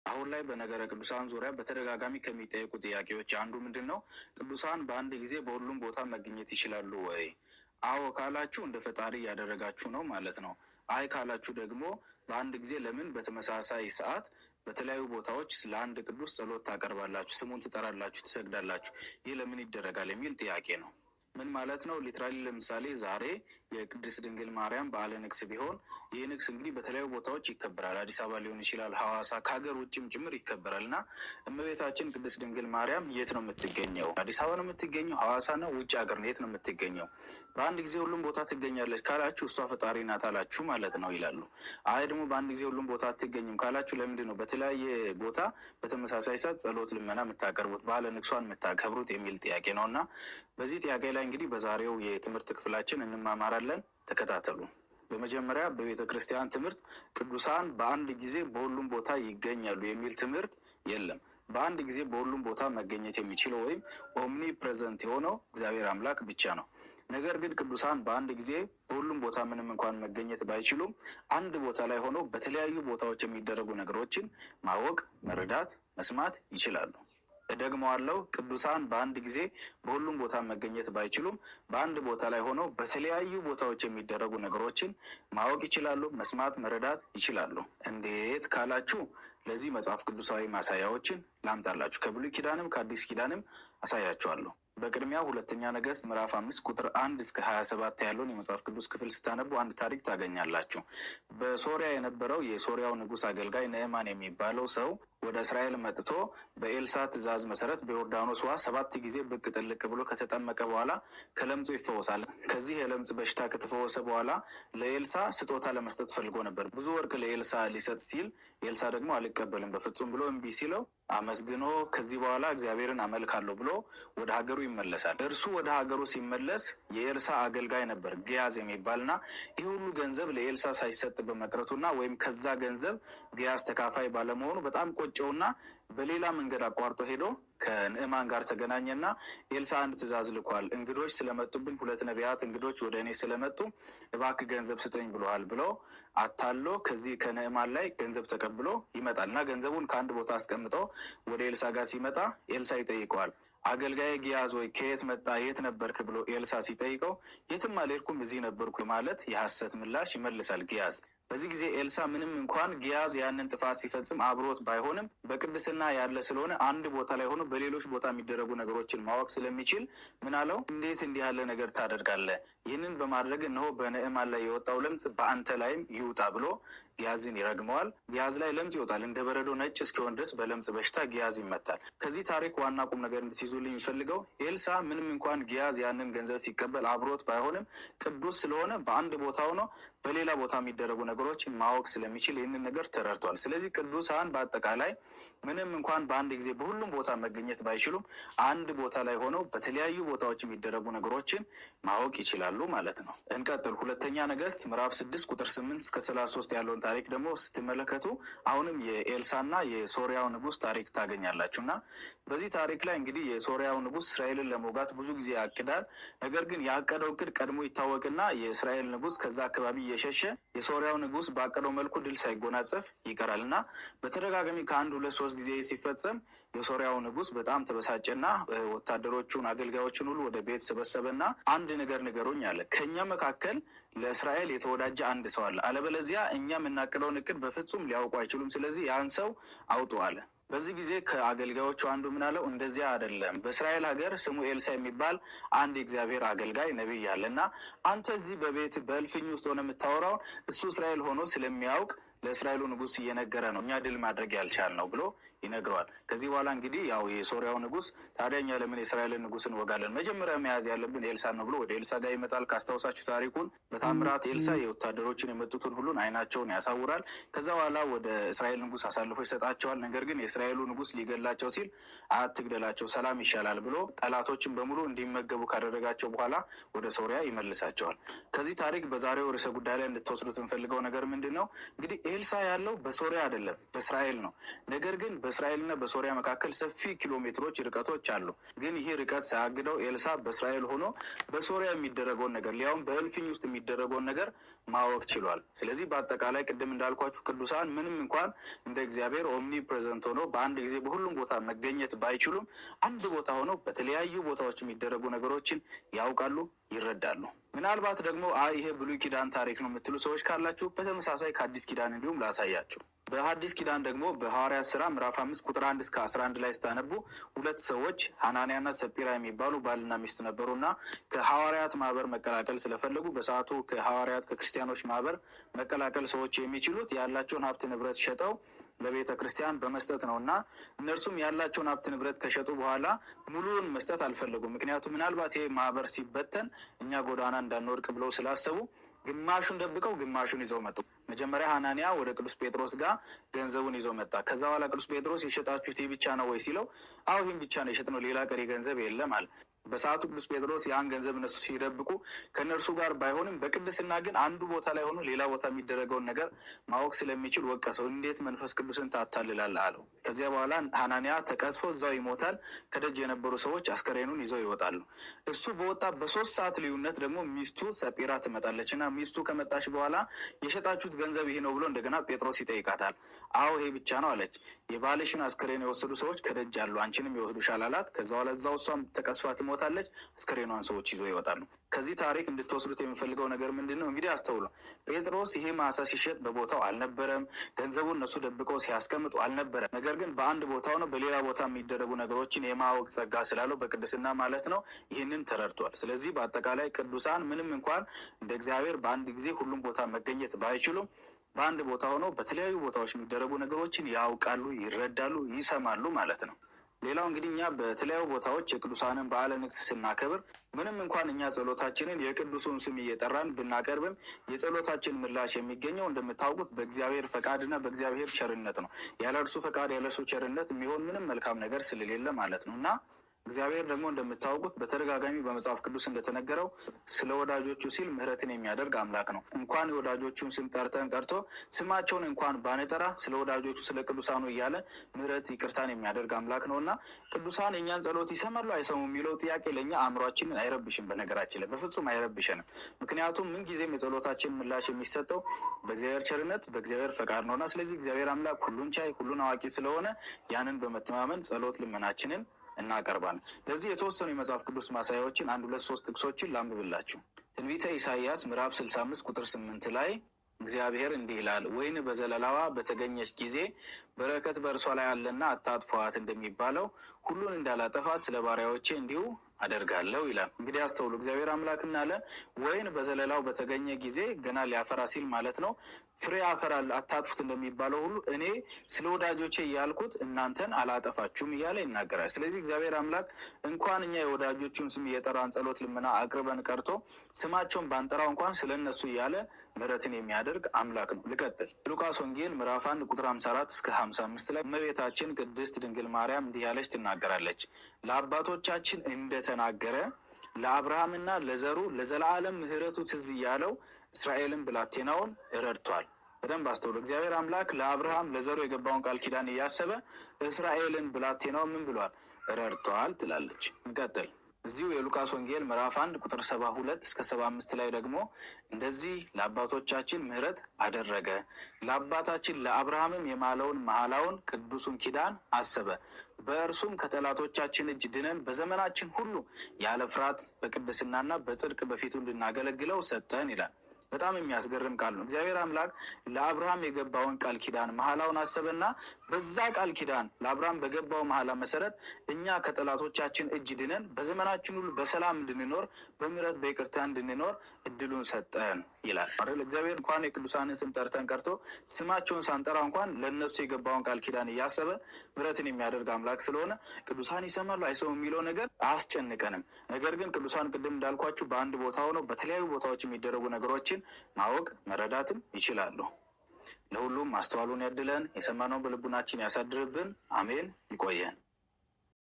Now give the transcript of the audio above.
አሁን ላይ በነገረ ቅዱሳን ዙሪያ በተደጋጋሚ ከሚጠየቁ ጥያቄዎች አንዱ ምንድን ነው? ቅዱሳን በአንድ ጊዜ በሁሉም ቦታ መገኘት ይችላሉ ወይ? አዎ ካላችሁ እንደ ፈጣሪ እያደረጋችሁ ነው ማለት ነው። አይ ካላችሁ ደግሞ በአንድ ጊዜ ለምን በተመሳሳይ ሰዓት በተለያዩ ቦታዎች ለአንድ ቅዱስ ጸሎት ታቀርባላችሁ፣ ስሙን ትጠራላችሁ፣ ትሰግዳላችሁ? ይህ ለምን ይደረጋል የሚል ጥያቄ ነው። ምን ማለት ነው? ሊትራሊ ለምሳሌ ዛሬ የቅድስት ድንግል ማርያም በዓለ ንግስ ቢሆን ይህ ንግስ እንግዲህ በተለያዩ ቦታዎች ይከበራል። አዲስ አበባ ሊሆን ይችላል፣ ሐዋሳ፣ ከሀገር ውጭም ጭምር ይከበራል። እና እመቤታችን ቅድስት ድንግል ማርያም የት ነው የምትገኘው? አዲስ አበባ ነው የምትገኘው? ሐዋሳ ነው? ውጭ ሀገር ነው? የት ነው የምትገኘው? በአንድ ጊዜ ሁሉም ቦታ ትገኛለች ካላችሁ እሷ ፈጣሪ ናት አላችሁ ማለት ነው ይላሉ። አይ ደግሞ በአንድ ጊዜ ሁሉም ቦታ አትገኝም ካላችሁ ለምንድን ነው በተለያየ ቦታ በተመሳሳይ ሰዓት ጸሎት፣ ልመና የምታቀርቡት፣ በዓለ ንግሷን የምታከብሩት የሚል ጥያቄ ነው። እና በዚህ ጥያቄ ላይ እንግዲህ በዛሬው የትምህርት ክፍላችን እንማማራለን። ተከታተሉ። በመጀመሪያ በቤተ ክርስቲያን ትምህርት ቅዱሳን በአንድ ጊዜ በሁሉም ቦታ ይገኛሉ የሚል ትምህርት የለም። በአንድ ጊዜ በሁሉም ቦታ መገኘት የሚችለው ወይም ኦምኒ ፕሬዘንት የሆነው እግዚአብሔር አምላክ ብቻ ነው። ነገር ግን ቅዱሳን በአንድ ጊዜ በሁሉም ቦታ ምንም እንኳን መገኘት ባይችሉም አንድ ቦታ ላይ ሆነው በተለያዩ ቦታዎች የሚደረጉ ነገሮችን ማወቅ፣ መረዳት፣ መስማት ይችላሉ። እደግመዋለሁ። ቅዱሳን በአንድ ጊዜ በሁሉም ቦታ መገኘት ባይችሉም በአንድ ቦታ ላይ ሆነው በተለያዩ ቦታዎች የሚደረጉ ነገሮችን ማወቅ ይችላሉ፣ መስማት፣ መረዳት ይችላሉ። እንዴት ካላችሁ ለዚህ መጽሐፍ ቅዱሳዊ ማሳያዎችን ላምጣላችሁ። ከብሉይ ኪዳንም ከአዲስ ኪዳንም አሳያችኋለሁ። በቅድሚያ ሁለተኛ ነገሥት ምዕራፍ 5 ቁጥር 1 እስከ 27 ያለውን የመጽሐፍ ቅዱስ ክፍል ስታነቡ አንድ ታሪክ ታገኛላችሁ። በሶሪያ የነበረው የሶሪያው ንጉሥ አገልጋይ ንዕማን የሚባለው ሰው ወደ እስራኤል መጥቶ በኤልሳ ትእዛዝ መሰረት በዮርዳኖስ ውሃ 7 ጊዜ ብቅ ጥልቅ ብሎ ከተጠመቀ በኋላ ከለምጹ ይፈወሳል። ከዚህ የለምጽ በሽታ ከተፈወሰ በኋላ ለኤልሳ ስጦታ ለመስጠት ፈልጎ ነበር። ብዙ ወርቅ ለኤልሳ ሊሰጥ ሲል ኤልሳ ደግሞ አልቀበልም በፍጹም ብሎ እምቢ ሲለው አመስግኖ ከዚህ በኋላ እግዚአብሔርን አመልካለሁ ብሎ ወደ ሀገሩ ይመለሳል። እርሱ ወደ ሀገሩ ሲመለስ የኤልሳ አገልጋይ ነበር ግያዝ የሚባልና ይህ ሁሉ ገንዘብ ለኤልሳ ሳይሰጥ በመቅረቱና ወይም ከዛ ገንዘብ ግያዝ ተካፋይ ባለመሆኑ በጣም ቆጨውና በሌላ መንገድ አቋርጦ ሄዶ ከንዕማን ጋር ተገናኘና ኤልሳ አንድ ትእዛዝ ልኳል፣ እንግዶች ስለመጡብኝ 2 ነቢያት እንግዶች ወደ እኔ ስለመጡ እባክህ ገንዘብ ስጠኝ ብለዋል ብሎ አታሎ ከዚህ ከንዕማን ላይ ገንዘብ ተቀብሎ ይመጣል እና ገንዘቡን ከአንድ ቦታ አስቀምጦ ወደ ኤልሳ ጋር ሲመጣ ኤልሳ ይጠይቀዋል። አገልጋይ ግያዝ ወይ ከየት መጣ? የት ነበርክ? ብሎ ኤልሳ ሲጠይቀው የትም አልሄድኩም እዚህ ነበርኩ ማለት የሐሰት ምላሽ ይመልሳል ግያዝ። በዚህ ጊዜ ኤልሳ ምንም እንኳን ግያዝ ያንን ጥፋት ሲፈጽም አብሮት ባይሆንም በቅድስና ያለ ስለሆነ አንድ ቦታ ላይ ሆኖ በሌሎች ቦታ የሚደረጉ ነገሮችን ማወቅ ስለሚችል ምን አለው? እንዴት እንዲህ ያለ ነገር ታደርጋለህ? ይህንን በማድረግ እነሆ በንዕማን ላይ የወጣው ለምጽ በአንተ ላይም ይውጣ ብሎ ግያዝን ይረግመዋል። ግያዝ ላይ ለምጽ ይወጣል። እንደ በረዶ ነጭ እስኪሆን ድረስ በለምጽ በሽታ ግያዝ ይመታል። ከዚህ ታሪክ ዋና ቁም ነገር እንድትይዙልኝ የሚፈልገው ኤልሳ ምንም እንኳን ግያዝ ያንን ገንዘብ ሲቀበል አብሮት ባይሆንም ቅዱስ ስለሆነ በአንድ ቦታ ሆኖ በሌላ ቦታ የሚደረጉ ነገሮችን ማወቅ ስለሚችል ይህንን ነገር ተረድቷል። ስለዚህ ቅዱሳን በአጠቃላይ ምንም እንኳን በአንድ ጊዜ በሁሉም ቦታ መገኘት ባይችሉም አንድ ቦታ ላይ ሆነው በተለያዩ ቦታዎች የሚደረጉ ነገሮችን ማወቅ ይችላሉ ማለት ነው። እንቀጥል። ሁለተኛ ነገሥት ምዕራፍ 6 ቁጥር 8 እስከ 33 ያለውን ታሪክ ደግሞ ስትመለከቱ አሁንም የኤልሳና የሶሪያው ንጉሥ ታሪክ ታገኛላችሁ እና በዚህ ታሪክ ላይ እንግዲህ የሶሪያው ንጉሥ እስራኤልን ለመውጋት ብዙ ጊዜ ያቅዳል። ነገር ግን ያቀደው እቅድ ቀድሞ ይታወቅና የእስራኤል ንጉሥ ከዛ አካባቢ እየሸሸ የሶሪያው ንጉሥ ባቀደው መልኩ ድል ሳይጎናጸፍ ይቀራል እና በተደጋጋሚ ከ1፣ 2፣ 3 ጊዜ ሲፈጸም የሶሪያው ንጉሥ በጣም ተበሳጨና ወታደሮቹን፣ አገልጋዮችን ሁሉ ወደ ቤት ሰበሰበና አንድ ነገር ንገሩኝ አለ። ከእኛ መካከል ለእስራኤል የተወዳጀ አንድ ሰው አለ፣ አለበለዚያ እኛ የምናቅደውን እቅድ በፍጹም ሊያውቁ አይችሉም። ስለዚህ ያን ሰው አውጡ አለ። በዚህ ጊዜ ከአገልጋዮቹ አንዱ ምን አለው? እንደዚያ አይደለም፣ በእስራኤል ሀገር ስሙ ኤልሳ የሚባል አንድ የእግዚአብሔር አገልጋይ ነቢይ አለ እና አንተ እዚህ በቤት በእልፍኝ ውስጥ ሆነ የምታወራውን እሱ እስራኤል ሆኖ ስለሚያውቅ ለእስራኤሉ ንጉሥ እየነገረ ነው እኛ ድል ማድረግ ያልቻል ነው ብሎ ይነግረዋል። ከዚህ በኋላ እንግዲህ ያው የሶሪያው ንጉሥ ታዲያ እኛ ለምን የእስራኤልን ንጉሥ እንወጋለን? መጀመሪያ መያዝ ያለብን ኤልሳ ነው ብሎ ወደ ኤልሳ ጋር ይመጣል። ካስታውሳችሁ ታሪኩን በታምራት ኤልሳ የወታደሮችን የመጡትን ሁሉን አይናቸውን ያሳውራል። ከዛ በኋላ ወደ እስራኤል ንጉሥ አሳልፎ ይሰጣቸዋል። ነገር ግን የእስራኤሉ ንጉሥ ሊገላቸው ሲል አትግደላቸው፣ ሰላም ይሻላል ብሎ ጠላቶችን በሙሉ እንዲመገቡ ካደረጋቸው በኋላ ወደ ሶሪያ ይመልሳቸዋል። ከዚህ ታሪክ በዛሬው ርዕሰ ጉዳይ ላይ እንድትወስዱት እንፈልገው ነገር ምንድን ነው? እንግዲህ ይሄ ኤልሳ ያለው በሶሪያ አይደለም በእስራኤል ነው። ነገር ግን በእስራኤልና በሶሪያ መካከል ሰፊ ኪሎ ሜትሮች ርቀቶች አሉ። ግን ይህ ርቀት ሳያግደው ኤልሳ በእስራኤል ሆኖ በሶሪያ የሚደረገውን ነገር ሊያውም በእልፍኝ ውስጥ የሚደረገውን ነገር ማወቅ ችሏል። ስለዚህ በአጠቃላይ ቅድም እንዳልኳችሁ ቅዱሳን ምንም እንኳን እንደ እግዚአብሔር ኦምኒ ፕሬዘንት ሆኖ በአንድ ጊዜ በሁሉም ቦታ መገኘት ባይችሉም አንድ ቦታ ሆነው በተለያዩ ቦታዎች የሚደረጉ ነገሮችን ያውቃሉ፣ ይረዳሉ። ምናልባት ደግሞ ይሄ ብሉይ ኪዳን ታሪክ ነው የምትሉ ሰዎች ካላችሁ በተመሳሳይ ከአዲስ ኪዳን እንዲሁም ላሳያችሁ። በሐዲስ ኪዳን ደግሞ በሐዋርያት ሥራ ምዕራፍ 5 ቁጥር 1 እስከ 11 ላይ ስታነቡ ሁለት ሰዎች ሐናንያና ሰጲራ የሚባሉ ባልና ሚስት ነበሩና ከሐዋርያት ማህበር መቀላቀል ስለፈለጉ በሰዓቱ ከሐዋርያት ከክርስቲያኖች ማህበር መቀላቀል ሰዎች የሚችሉት ያላቸውን ሀብት ንብረት ሸጠው ለቤተ ክርስቲያን በመስጠት ነው እና እነርሱም ያላቸውን ሀብት ንብረት ከሸጡ በኋላ ሙሉውን መስጠት አልፈለጉም። ምክንያቱም ምናልባት ይሄ ማህበር ሲበተን እኛ ጎዳና እንዳንወድቅ ብለው ስላሰቡ ግማሹን ደብቀው ግማሹን ይዘው መጡ። መጀመሪያ ሐናንያ ወደ ቅዱስ ጴጥሮስ ጋር ገንዘቡን ይዘው መጣ። ከዛ በኋላ ቅዱስ ጴጥሮስ የሸጣችሁት ይህ ብቻ ነው ወይ ሲለው አዎ ይህን ብቻ ነው የሸጥነው፣ ሌላ ቀሪ ገንዘብ የለም አለ። በሰዓቱ ቅዱስ ጴጥሮስ ያን ገንዘብ እነሱ ሲደብቁ ከእነርሱ ጋር ባይሆንም በቅድስና ግን አንዱ ቦታ ላይ ሆኖ ሌላ ቦታ የሚደረገውን ነገር ማወቅ ስለሚችል ወቀሰው። እንዴት መንፈስ ቅዱስን ታታልላለህ አለው። ከዚያ በኋላ ሐናንያ ተቀስፎ እዛው ይሞታል። ከደጅ የነበሩ ሰዎች አስከሬኑን ይዘው ይወጣሉ። እሱ በወጣ በ3 ሰዓት ልዩነት ደግሞ ሚስቱ ሰጲራ ትመጣለች እና ሚስቱ ከመጣች በኋላ የሸጣችሁት ገንዘብ ይሄ ነው ብሎ እንደገና ጴጥሮስ ይጠይቃታል። አዎ ይሄ ብቻ ነው አለች። የባልሽን አስከሬን የወሰዱ ሰዎች ከደጅ አሉ፣ አንቺንም ይወስዱሻል አላት። ከዛ በኋላ እዛው እሷም ተቀስፋ ትሞታለች። አስከሬኗን ሰዎች ይዞ ይወጣሉ። ከዚህ ታሪክ እንድትወስዱት የምፈልገው ነገር ምንድን ነው? እንግዲህ አስተውሉ። ጴጥሮስ ይሄ ማሳ ሲሸጥ በቦታው አልነበረም። ገንዘቡን እነሱ ደብቀው ሲያስቀምጡ አልነበረም። ነገር ግን በአንድ ቦታ ሆነው በሌላ ቦታ የሚደረጉ ነገሮችን የማወቅ ጸጋ ስላለው በቅድስና ማለት ነው ይህንን ተረድቷል። ስለዚህ በአጠቃላይ ቅዱሳን ምንም እንኳን እንደ እግዚአብሔር በአንድ ጊዜ ሁሉም ቦታ መገኘት ባይችሉም በአንድ ቦታ ሆነው በተለያዩ ቦታዎች የሚደረጉ ነገሮችን ያውቃሉ፣ ይረዳሉ፣ ይሰማሉ ማለት ነው። ሌላው እንግዲህ እኛ በተለያዩ ቦታዎች የቅዱሳንን በዓለ ንግስ ስናከብር ምንም እንኳን እኛ ጸሎታችንን የቅዱሱን ስም እየጠራን ብናቀርብም የጸሎታችን ምላሽ የሚገኘው እንደምታውቁት በእግዚአብሔር ፈቃድና በእግዚአብሔር ቸርነት ነው። ያለ እርሱ ፈቃድ ያለ እርሱ ቸርነት የሚሆን ምንም መልካም ነገር ስለሌለ ማለት ነው እና እግዚአብሔር ደግሞ እንደምታውቁት በተደጋጋሚ በመጽሐፍ ቅዱስ እንደተነገረው ስለ ወዳጆቹ ሲል ምሕረትን የሚያደርግ አምላክ ነው። እንኳን የወዳጆቹን ስም ጠርተን ቀርቶ ስማቸውን እንኳን ባንጠራ ስለ ወዳጆቹ ስለ ቅዱሳኑ እያለ ምሕረት ይቅርታን የሚያደርግ አምላክ ነው እና ቅዱሳን የእኛን ጸሎት ይሰማሉ አይሰሙም የሚለው ጥያቄ ለእኛ አእምሯችንን አይረብሽም። በነገራችን ላይ በፍጹም አይረብሸንም። ምክንያቱም ምንጊዜም የጸሎታችን ምላሽ የሚሰጠው በእግዚአብሔር ቸርነት በእግዚአብሔር ፈቃድ ነውና ስለዚህ እግዚአብሔር አምላክ ሁሉን ቻይ ሁሉን አዋቂ ስለሆነ ያንን በመተማመን ጸሎት ልመናችንን እናቀርባለን። ለዚህ የተወሰኑ የመጽሐፍ ቅዱስ ማሳያዎችን 1፣ 2፣ 3 ጥቅሶችን ላንብብላችሁ። ትንቢተ ኢሳይያስ ምዕራፍ 65 ቁጥር 8 ላይ እግዚአብሔር እንዲህ ይላል፣ ወይን በዘለላዋ በተገኘች ጊዜ በረከት በእርሷ ላይ አለና አታጥፏት እንደሚባለው ሁሉን እንዳላጠፋት ስለ ባሪያዎቼ እንዲሁ አደርጋለሁ ይላል። እንግዲህ አስተውሉ። እግዚአብሔር አምላክም አለ ወይን በዘለላው በተገኘ ጊዜ ገና ሊያፈራ ሲል ማለት ነው ፍሬ ያፈራል አታጥፉት እንደሚባለው ሁሉ እኔ ስለ ወዳጆቼ እያልኩት እናንተን አላጠፋችሁም እያለ ይናገራል። ስለዚህ እግዚአብሔር አምላክ እንኳን እኛ የወዳጆቹን ስም እየጠራን ጸሎት ልመና አቅርበን ቀርቶ ስማቸውን ባንጠራው እንኳን ስለ እነሱ እያለ ምሕረትን የሚያደርግ አምላክ ነው። ልቀጥል። ሉቃስ ወንጌል ምዕራፍ 1 ቁጥር 54 እስከ 55 ላይ እመቤታችን ቅድስት ድንግል ማርያም እንዲህ ያለች ትናገራለች። ለአባቶቻችን እንደተናገረ ለአብርሃምና ለዘሩ ለዘላለም ምሕረቱ ትዝ እያለው እስራኤልን ብላቴናውን ረድቷል። በደንብ አስተውሉ። እግዚአብሔር አምላክ ለአብርሃም ለዘሩ የገባውን ቃል ኪዳን እያሰበ እስራኤልን ብላቴናው ምን ብሏል? ረድቷል ትላለች። እንቀጥል። እዚሁ የሉቃስ ወንጌል ምዕራፍ 1 ቁጥር 72 እስከ 75 ላይ ደግሞ እንደዚህ ለአባቶቻችን ምሕረት አደረገ፣ ለአባታችን ለአብርሃምም የማለውን መሐላውን ቅዱሱን ኪዳን አሰበ፣ በእርሱም ከጠላቶቻችን እጅ ድነን በዘመናችን ሁሉ ያለ ፍርሃት በቅድስናና በጽድቅ በፊቱ እንድናገለግለው ሰጠን ይላል። በጣም የሚያስገርም ቃል ነው። እግዚአብሔር አምላክ ለአብርሃም የገባውን ቃል ኪዳን መሐላውን አሰበና በዛ ቃል ኪዳን ለአብርሃም በገባው መሐላ መሰረት እኛ ከጠላቶቻችን እጅ ድነን በዘመናችን ሁሉ በሰላም እንድንኖር በምሕረት በይቅርታ እንድንኖር እድሉን ሰጠን ይላል አይደል? እግዚአብሔር እንኳን የቅዱሳንን ስም ጠርተን ቀርቶ ስማቸውን ሳንጠራ እንኳን ለእነሱ የገባውን ቃል ኪዳን እያሰበ ምሕረትን የሚያደርግ አምላክ ስለሆነ ቅዱሳን ይሰማሉ አይሰሙም የሚለው ነገር አያስጨንቀንም። ነገር ግን ቅዱሳን ቅድም እንዳልኳችሁ በአንድ ቦታ ሆነው በተለያዩ ቦታዎች የሚደረጉ ነገሮችን ማወቅ መረዳትም ይችላሉ። ለሁሉም ማስተዋሉን ያድለን፣ የሰማነውን በልቡናችን ያሳድርብን። አሜን። ይቆየን።